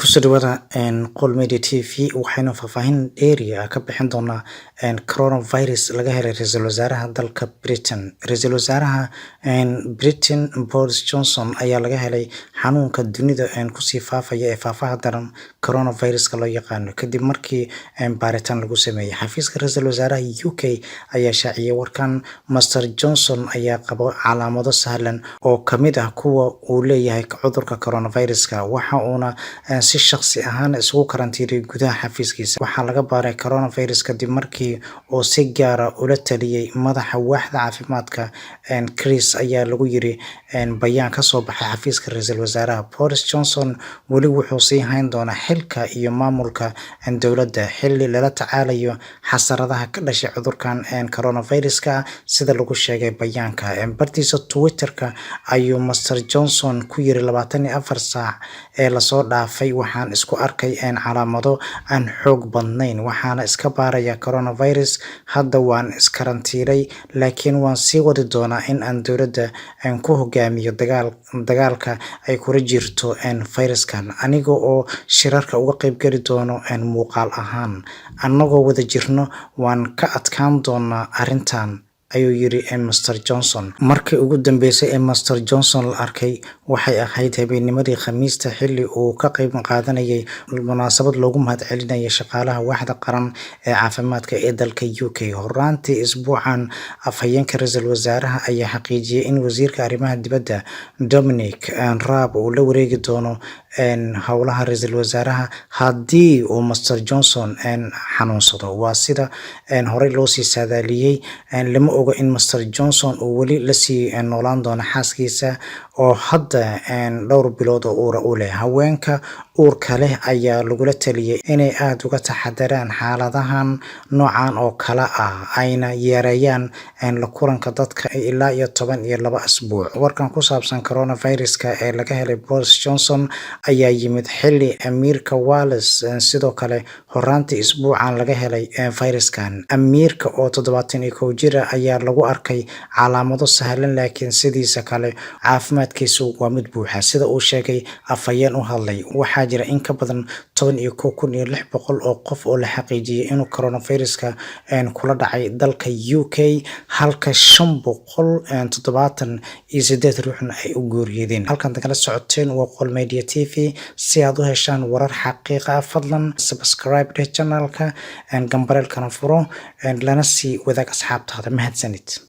kusoo dhawaada Qool Media Tv waxaynu faahfaahin dheeri ah ka bixin doonaa Karoona Feyrus laga helay ra'iisul wasaaraha dalka Britain. Ra'iisul wasaaraha Britain Boris Johnson ayaa laga helay xanuunka dunida kusii faafaya ee faafaha daran Karoona Feyruska loo yaqaano kadib markii baaritaan lagu sameeyay. Xafiiska ra'iisul wasaaraha UK ayaa shaaciyay warkan. Master Johnson ayaa qaba calaamado sahlan oo kamid ah kuwa uu leeyahay cudurka Karoona Feyruska, waxa uuna si shakhsi ahaan isugu karantiilay gudaha xafiiskiisa. Waxaa laga baaray Karoona Feyrus kadib markii uu si gaar ah ula taliyay madaxa waaxda caafimaadka Chris ayaa lagu yiri bayaan ka soo baxay xafiiska ra'iisul wasaaraha. Boris Johnson weli wuxuu sii hayn doonaa xilka iyo maamulka dowladda xilli lala tacaalayo xasaradaha ka dhashay cudurkan Karoona Feyruska sida lagu sheegay bayaanka. Bartiisa Twitter-ka ayuu Master Johnson ku yiri 24 saac ee la soo dhaafay waxaan isku arkay calaamado aan xoog badnayn, waxaana iska baaraya Karoona Feyrus. Hadda waan iskarantiilay, laakiin waan sii wadi doonaa in aan dowladda ku hogaamiyo dagaalka ay kula jirto fayraskan aniga oo shirarka uga qayb gali doono muuqaal ahaan. Annagoo wada jirno waan ka adkaan doonaa arrintan, ayuu yiri Master Johnson. Markii ugu dambeysay ee Master Johnson la arkay waxay ahayd habeennimadii Khamiista xilli uu ka qayb qaadanayay munaasabad loogu mahadcelinayay shaqaalaha waaxda qaran ee caafimaadka ee dalka UK. Horaantii isbuucan, afhayeenka ra'iisul wasaaraha ayaa xaqiijiyay in wasiirka arrimaha dibadda Dominic Raab uu la wareegi doono howlaha ra'iisul wasaaraha haddii uu Master Johnson xanuunsado. Waa sida horey loo sii saadaaliyay. Lama oga in Master Johnson uu weli la sii noolaan doono xaaskiisa oo hadda dhowr bilood oo uur u leh. Haweenka uurka leh ayaa lagula taliyay inay aad uga taxadaraan xaaladahan noocan oo kala ah ayna yareeyaan la kulanka dadka ilaa 12 asbuuc. Warkan ku saabsan Karoona Feyruska ee laga helay Boris Johnson ayaa yimid xilli amiirka Wales sidoo kale horaantii isbuucan laga helay fayraskan. Amiirka oo 71 jir ah ayaa lagu arkay calaamado sahlan, laakiin sidiisa kale caafimaadkiisu waa mid buuxa sida uu sheegay afhayeen u hadlay. Waxaa jira in ka badan 11,600 oo qof oo la xaqiijiyay inuu Karoona Feyruska kula dhacay dalka UK, halka 578 ruuxna ay u geeriyoodeen. Halkan kala socoteen waa Qool Media Tv. Si aad u heshaan warar xaqiiqo ah, fadlan subscribe channelka, gambareelkana furo, lana sii wadaag asxaabtaada. Mahadsanid.